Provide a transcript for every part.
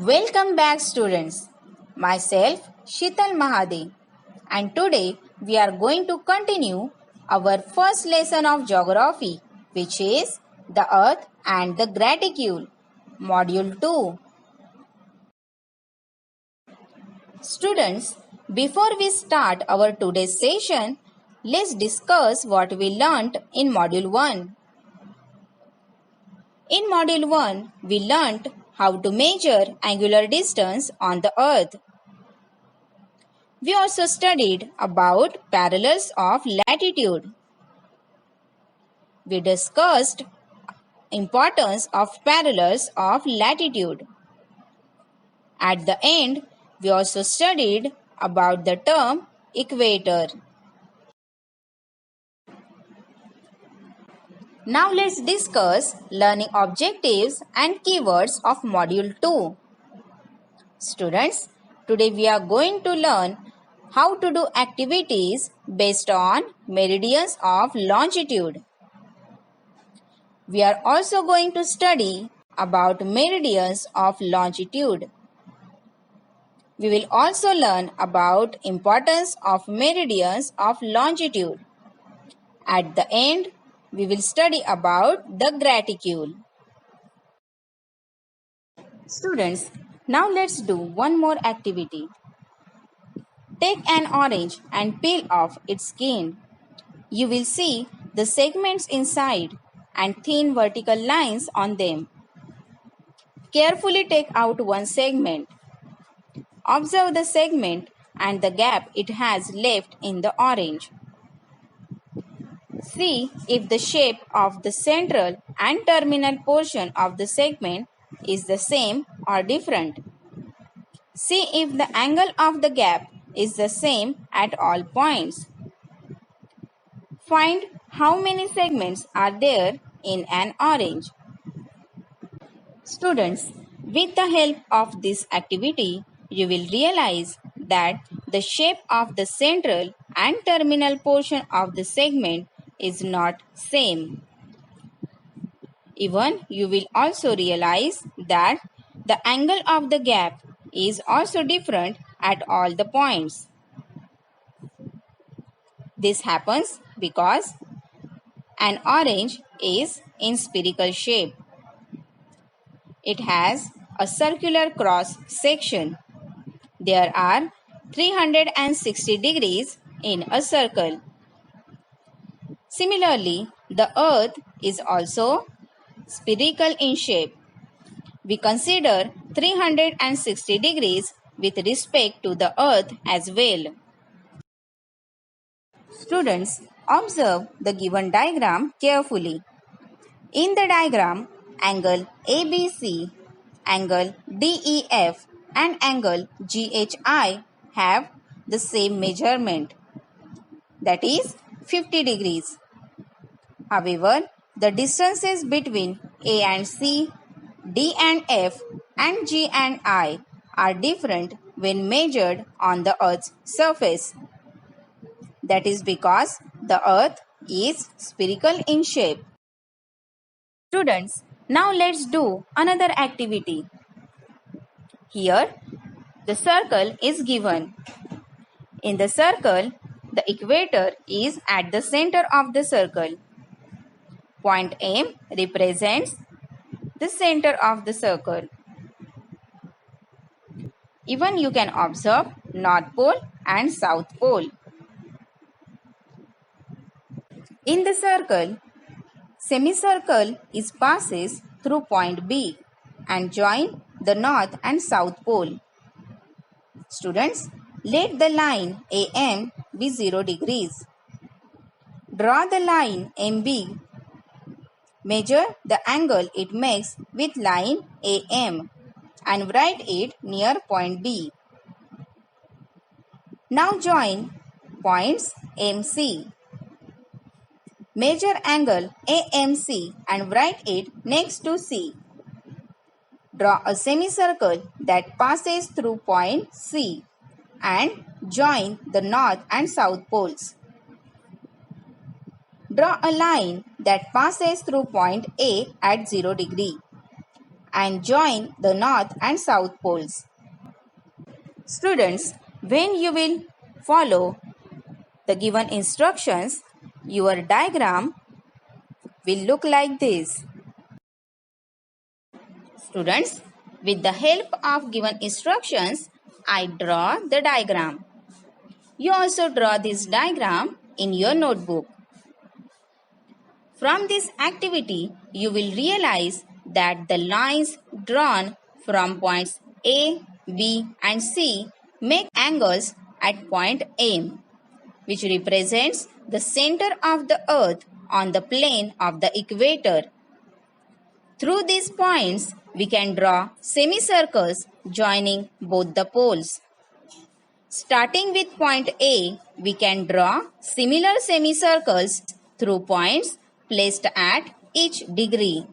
Welcome back students. Myself Shital Mahade, and today we are going to continue our first lesson of geography, which is the earth and the graticule, module 2. Students, before we start our today's session, let's discuss what we learnt in module 1. In module 1, we learnt how to measure angular distance on the earth. We also studied about parallels of latitude. We discussed importance of parallels of latitude. At the end, we also studied about the term equator. Now let's discuss learning objectives and keywords of module 2. Students, today we are going to learn how to do activities based on meridians of longitude. We are also going to study about meridians of longitude. We will also learn about importance of meridians of longitude. At the end, we will study about the graticule. Students, now let's do one more activity. Take an orange and peel off its skin. You will see the segments inside and thin vertical lines on them. Carefully take out one segment. Observe the segment and the gap it has left in the orange. See if the shape of the central and terminal portion of the segment is the same or different. See if the angle of the gap is the same at all points. Find how many segments are there in an orange. Students, with the help of this activity, you will realize that the shape of the central and terminal portion of the segment is not same. Even you will also realize that the angle of the gap is also different at all the points. This happens because an orange is in spherical shape. It has a circular cross section. There are 360 degrees in a circle. Similarly, the earth is also spherical in shape. We consider 360 degrees with respect to the earth as well. Students, observe the given diagram carefully. In the diagram, angle ABC, angle DEF and angle GHI have the same measurement, that is 50 degrees. However, the distances between A and C, D and F and G and I are different when measured on the Earth's surface. That is because the Earth is spherical in shape. Students, now let's do another activity. Here, the circle is given. In the circle, the equator is at the center of the circle. Point M represents the center of the circle. Even you can observe North Pole and South Pole. In the circle, semicircle passes through point B and join the North and South Pole. Students, let the line AM be 0 degrees. Draw the line MB. Measure the angle it makes with line AM and write it near point B. Now join points MC. Measure angle AMC and write it next to C. Draw a semicircle that passes through point C and join the north and south poles. Draw a line that passes through point A at 0 degree and join the north and south poles. Students, when you will follow the given instructions, your diagram will look like this. Students, with the help of given instructions, I draw the diagram. You also draw this diagram in your notebook. From this activity, you will realize that the lines drawn from points A, B and C make angles at point M, which represents the center of the earth on the plane of the equator. Through these points, we can draw semicircles joining both the poles. Starting with point A, we can draw similar semicircles through points placed at each degree.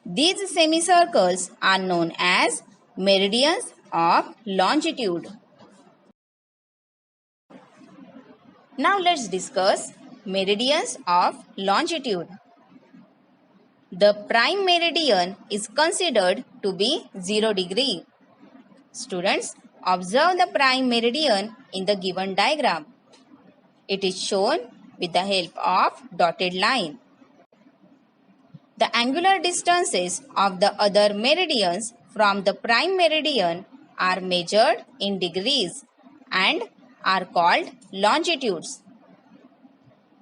These semicircles are known as meridians of longitude. Now let's discuss meridians of longitude. The prime meridian is considered to be 0 degree. Students, observe the prime meridian in the given diagram. It is shown with the help of dotted line. The angular distances of the other meridians from the prime meridian are measured in degrees and are called longitudes.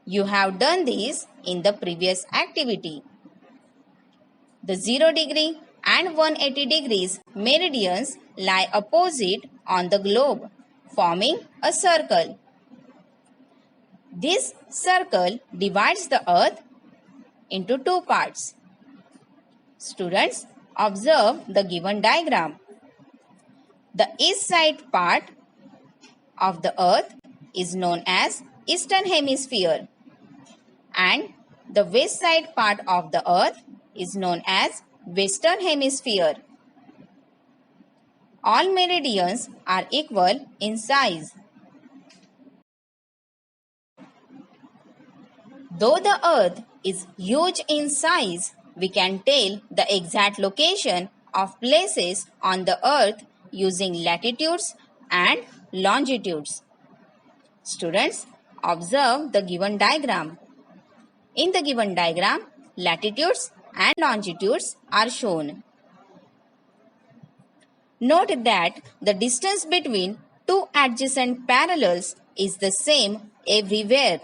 You have done this in the previous activity. The 0 degree and 180 degrees meridians lie opposite on the globe, forming a circle. This circle divides the earth into two parts. Students, observe the given diagram. The east side part of the earth is known as eastern hemisphere and the west side part of the earth is known as western hemisphere. All meridians are equal in size. Though the earth is huge in size, we can tell the exact location of places on the earth using latitudes and longitudes. Students, observe the given diagram. In the given diagram, latitudes and longitudes are shown. Note that the distance between two adjacent parallels is the same everywhere,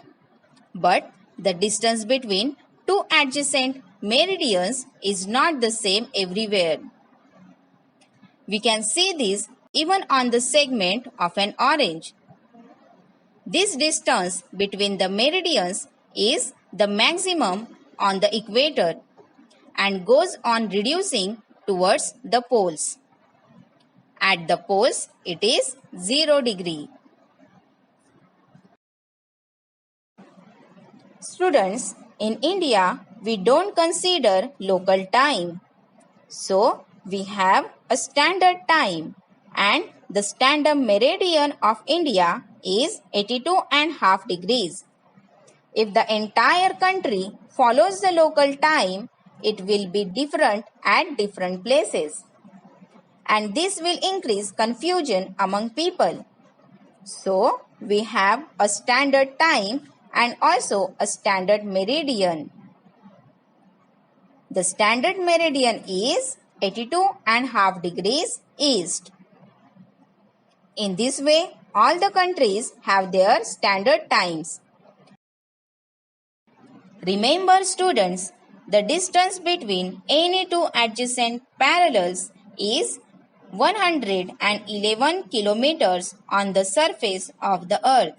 but the distance between two adjacent meridians is not the same everywhere. We can see this even on the segment of an orange. This distance between the meridians is the maximum on the equator and goes on reducing towards the poles. At the poles, it is 0 degree. Students, in India, we don't consider local time. So, we have a standard time and the standard meridian of India is 82.5 degrees. If the entire country follows the local time, it will be different at different places. And this will increase confusion among people. So, we have a standard time and also a standard meridian. The standard meridian is 82.5 degrees east. In this way, all the countries have their standard times. Remember students, the distance between any two adjacent parallels is 111 kilometers on the surface of the earth.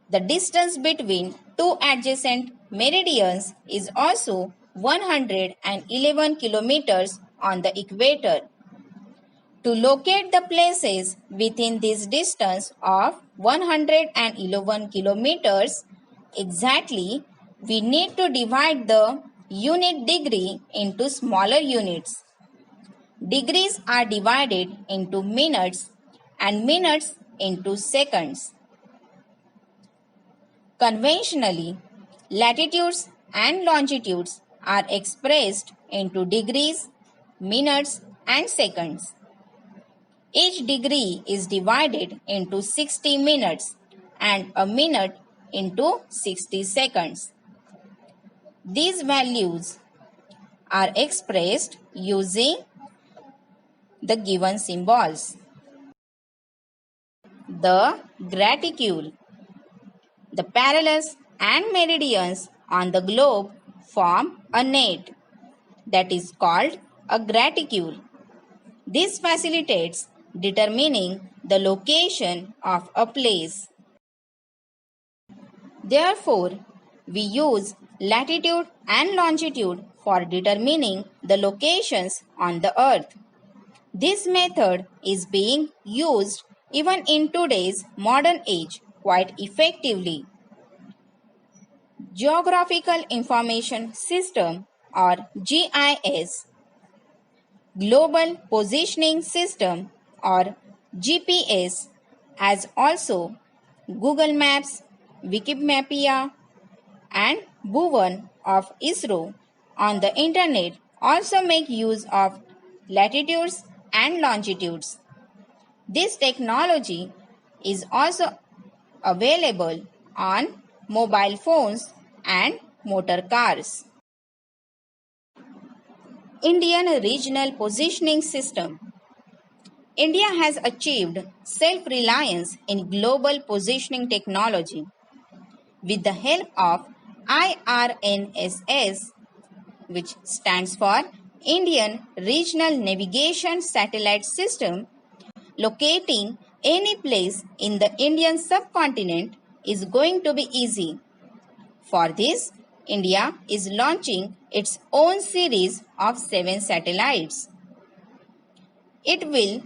The distance between two adjacent meridians is also 111 kilometers on the equator. To locate the places within this distance of 111 kilometers exactly, we need to divide the unit degree into smaller units. Degrees are divided into minutes and minutes into seconds. Conventionally, latitudes and longitudes are expressed into degrees minutes, and seconds. Each degree is divided into 60 minutes and a minute into 60 seconds. These values are expressed using the given symbols. The graticule. The parallels and meridians on the globe form a net that is called a graticule. This facilitates determining the location of a place. Therefore, we use latitude and longitude for determining the locations on the earth. This method is being used even in today's modern age quite effectively. Geographical Information System or GIS, Global Positioning System or GPS, as also Google Maps, Wikipedia, and Bhuvan of ISRO on the internet also make use of latitudes and longitudes. This technology is also available on mobile phones and motor cars. Indian Regional Positioning System. India has achieved self-reliance in global positioning technology. With the help of IRNSS, which stands for Indian Regional Navigation Satellite System, locating any place in the Indian subcontinent is going to be easy. For this, India is launching its own series of 7 satellites. It will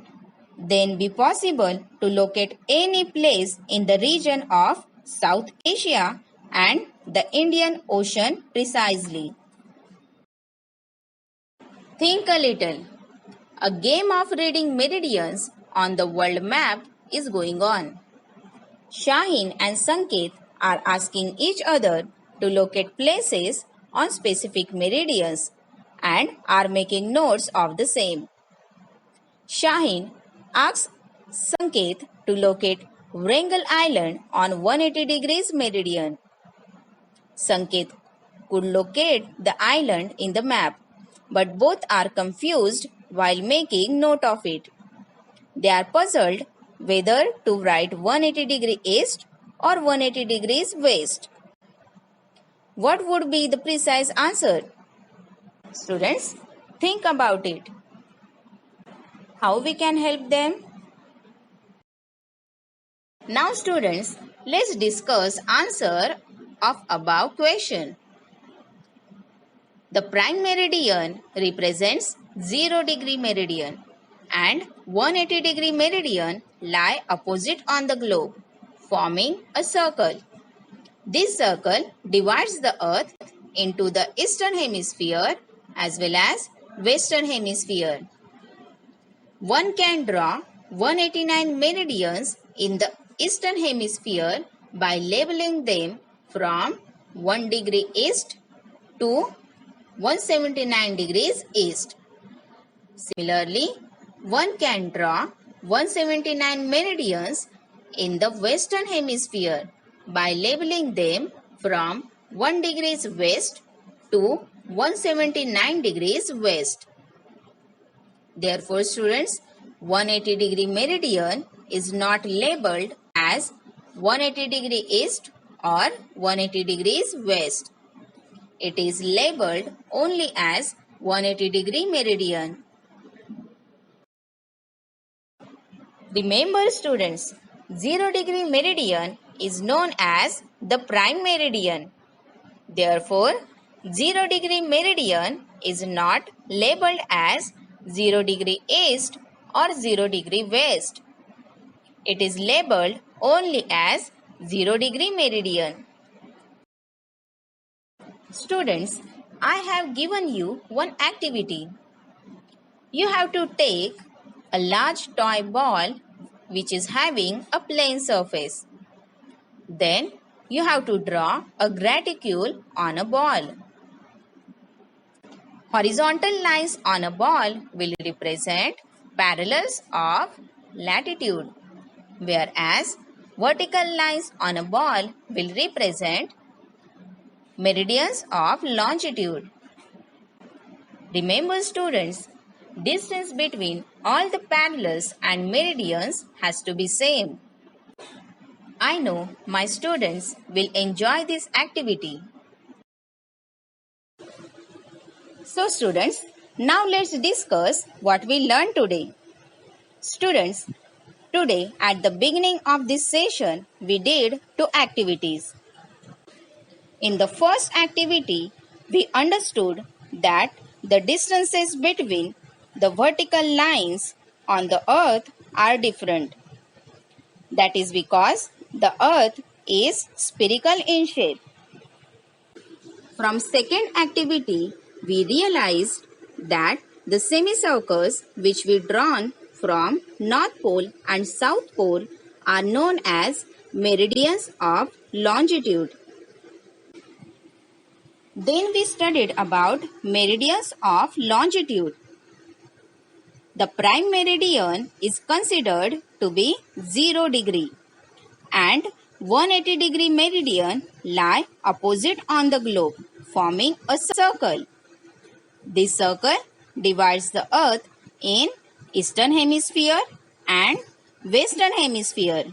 then be possible to locate any place in the region of South Asia and the Indian Ocean precisely. Think a little. A game of reading meridians on the world map is going on. Shaheen and Sanket are asking each other to locate places on specific meridians and are making notes of the same. Shaheen asks Sanket to locate Wrangel Island on 180 degrees meridian. Sanket could locate the island in the map, but both are confused while making note of it. They are puzzled whether to write 180 degree east or 180 degrees west. What would be the precise answer? Students, think about it. How we can help them? Now students, let's discuss answer of above question. The prime meridian represents 0 degree meridian and 180 degree meridian lie opposite on the globe, forming a circle. This circle divides the earth into the eastern hemisphere as well as western hemisphere. One can draw 189 meridians in the eastern hemisphere by labeling them from 1 degree east to 179 degrees east. Similarly, one can draw 179 meridians in the western hemisphere by labeling them from 1 degrees west to 179 degrees west. Therefore, students, 180 degree meridian is not labeled as 180 degree east or 180 degrees west. It is labeled only as 180 degree meridian. Remember students, 0 degree meridian is known as the prime meridian. Therefore, 0 degree meridian is not labeled as 0 degree east or 0 degree west. It is labeled only as 0 degree meridian. Students, I have given you one activity. You have to take a large toy ball which is having a plane surface. Then you have to draw a graticule on a ball. Horizontal lines on a ball will represent parallels of latitude, whereas vertical lines on a ball will represent meridians of longitude. Remember students, distance between all the parallels and meridians has to be same. I know my students will enjoy this activity. So students, now let's discuss what we learned today. Students, today at the beginning of this session, we did two activities. In the first activity, we understood that the distances between the vertical lines on the earth are different. That is because the earth is spherical in shape. From second activity, we realized that the semicircles which we drawn from North Pole and South Pole are known as meridians of longitude. Then we studied about meridians of longitude. The prime meridian is considered to be 0 degree and 180 degree meridian lie opposite on the globe, forming a circle. This circle divides the earth in eastern hemisphere and western hemisphere.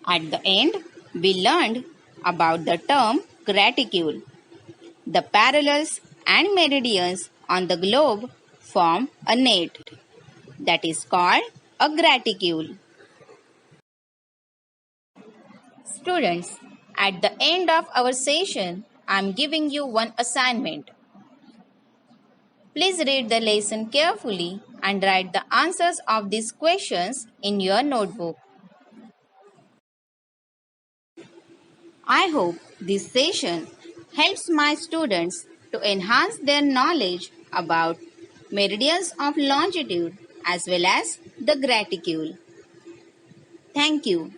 At the end, we learned about the term graticule. The parallels and meridians on the globe form a net that is called a graticule. Students, at the end of our session, I am giving you one assignment. Please read the lesson carefully and write the answers of these questions in your notebook. I hope this session helps my students to enhance their knowledge about meridians of longitude as well as the graticule. Thank you.